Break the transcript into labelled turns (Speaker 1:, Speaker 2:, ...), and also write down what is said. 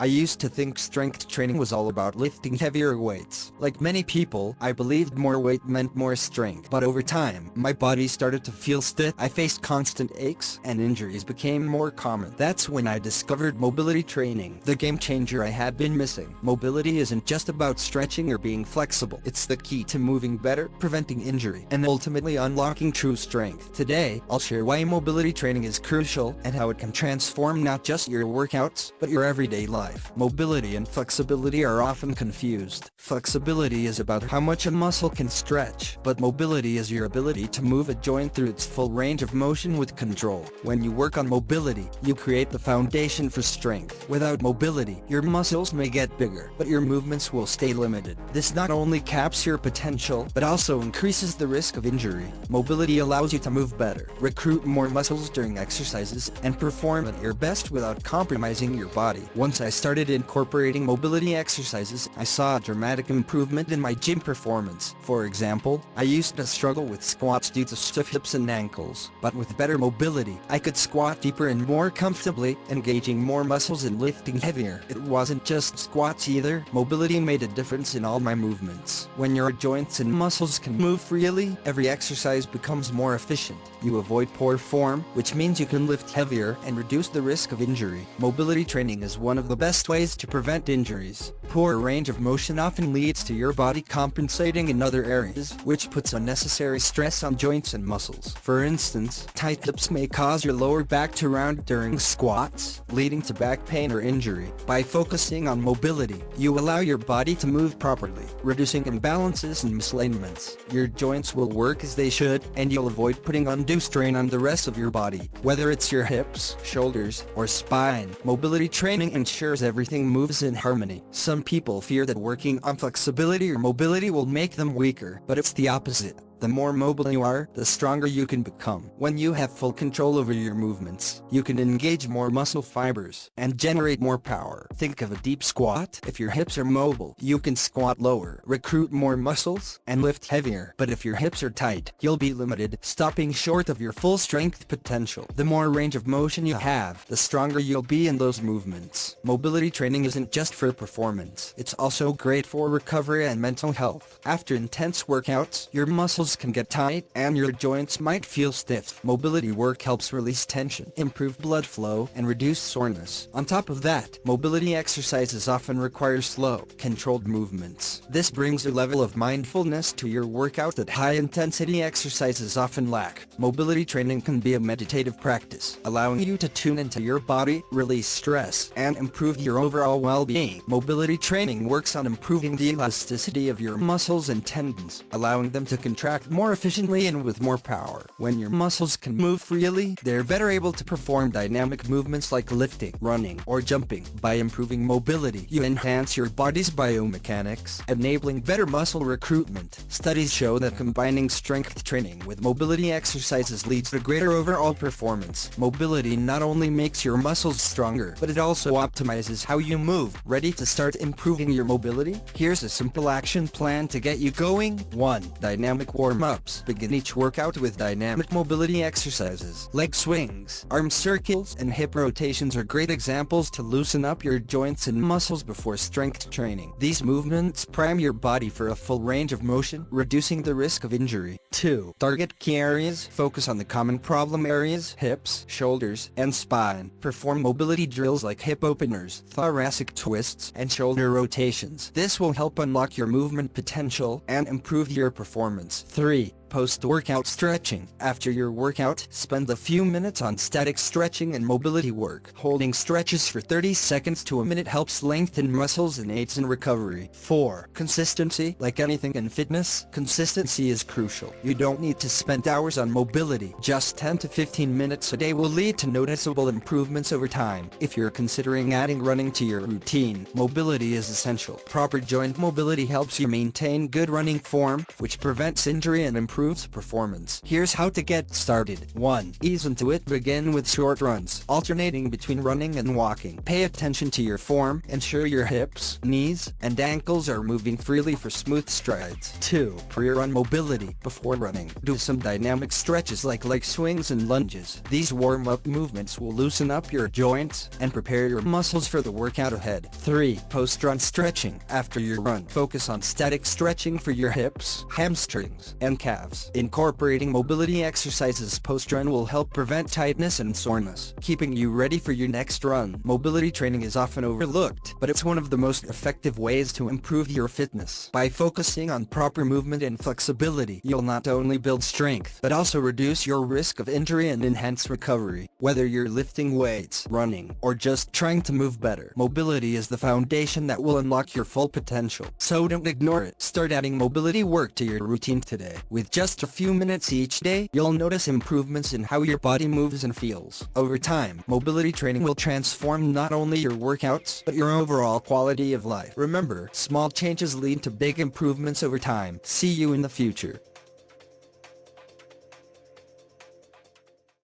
Speaker 1: I used to think strength training was all about lifting heavier weights. Like many people, I believed more weight meant more strength. But over time, my body started to feel stiff. I faced constant aches, and injuries became more common. That's when I discovered mobility training, the game changer I had been missing. Mobility isn't just about stretching or being flexible. It's the key to moving better, preventing injury, and ultimately unlocking true strength. Today, I'll share why mobility training is crucial and how it can transform not just your workouts, but your everyday life. Mobility and flexibility are often confused. Flexibility is about how much a muscle can stretch, but mobility is your ability to move a joint through its full range of motion with control. When you work on mobility, you create the foundation for strength. Without mobility, your muscles may get bigger, but your movements will stay limited. This not only caps your potential, but also increases the risk of injury. Mobility allows you to move better, recruit more muscles during exercises, and perform at your best without compromising your body. Once I started incorporating mobility exercises, I saw a dramatic improvement in my gym performance. For example, I used to struggle with squats due to stiff hips and ankles, but with better mobility, I could squat deeper and more comfortably, engaging more muscles and lifting heavier. It wasn't just squats either. Mobility made a difference in all my movements. When your joints and muscles can move freely, every exercise becomes more efficient. You avoid poor form, which means you can lift heavier and reduce the risk of injury. Mobility training is one of the best ways to prevent injuries. Poor range of motion often leads to your body compensating in other areas, which puts unnecessary stress on joints and muscles. For instance, tight hips may cause your lower back to round during squats, leading to back pain or injury. By focusing on mobility, you allow your body to move properly, reducing imbalances and misalignments. Your joints will work as they should, and you'll avoid putting undue strain on the rest of your body. Whether it's your hips, shoulders, or spine, mobility training ensures everything moves in harmony. Some people fear that working on flexibility or mobility will make them weaker, but it's the opposite. The more mobile you are, the stronger you can become. When you have full control over your movements, you can engage more muscle fibers and generate more power. Think of a deep squat. If your hips are mobile, you can squat lower, recruit more muscles, and lift heavier. But if your hips are tight, you'll be limited, stopping short of your full strength potential. The more range of motion you have, the stronger you'll be in those movements. Mobility training isn't just for performance. It's also great for recovery and mental health. After intense workouts, your muscles can get tight and your joints might feel stiff. Mobility work helps release tension, improve blood flow, and reduce soreness. On top of that, mobility exercises often require slow, controlled movements. This brings a level of mindfulness to your workout that high-intensity exercises often lack. Mobility training can be a meditative practice, allowing you to tune into your body, release stress, and improve your overall well-being. Mobility training works on improving the elasticity of your muscles and tendons, allowing them to contract more efficiently and with more power. When your muscles can move freely, they're better able to perform dynamic movements like lifting, running, or jumping. By improving mobility, you enhance your body's biomechanics, enabling better muscle recruitment. Studies show that combining strength training with mobility exercises leads to greater overall performance. Mobility not only makes your muscles stronger, but it also optimizes how you move. Ready to start improving your mobility? Here's a simple action plan to get you going. 1. Dynamic warm-ups. Begin each workout with dynamic mobility exercises. Leg swings, arm circles, and hip rotations are great examples to loosen up your joints and muscles before strength training. These movements prime your body for a full range of motion, reducing the risk of injury. 2. Target key areas. Focus on the common problem areas, hips, shoulders, and spine. Perform mobility drills like hip openers, thoracic twists, and shoulder rotations. This will help unlock your movement potential and improve your performance. 3. Post-workout stretching. After your workout, spend a few minutes on static stretching and mobility work. Holding stretches for 30 seconds to a minute helps lengthen muscles and aids in recovery. 4. Consistency. Like anything in fitness, consistency is crucial. You don't need to spend hours on mobility. Just 10 to 15 minutes a day will lead to noticeable improvements over time. If you're considering adding running to your routine, mobility is essential. Proper joint mobility helps you maintain good running form, which prevents injury and improves improves performance. Here's how to get started. 1. Ease into it. Begin with short runs, alternating between running and walking. Pay attention to your form. Ensure your hips, knees, and ankles are moving freely for smooth strides. 2. Pre-run mobility. Before running, do some dynamic stretches like leg swings and lunges. These warm-up movements will loosen up your joints and prepare your muscles for the workout ahead. 3. Post-run stretching. After your run, focus on static stretching for your hips, hamstrings, and calves. Incorporating mobility exercises post-run will help prevent tightness and soreness, keeping you ready for your next run. Mobility training is often overlooked, but it's one of the most effective ways to improve your fitness. By focusing on proper movement and flexibility, you'll not only build strength, but also reduce your risk of injury and enhance recovery. Whether you're lifting weights, running, or just trying to move better, mobility is the foundation that will unlock your full potential. So don't ignore it. Start adding mobility work to your routine today. With just a few minutes each day, you'll notice improvements in how your body moves and feels. Over time, mobility training will transform not only your workouts, but your overall quality of life. Remember, small changes lead to big improvements over time. See you in the future.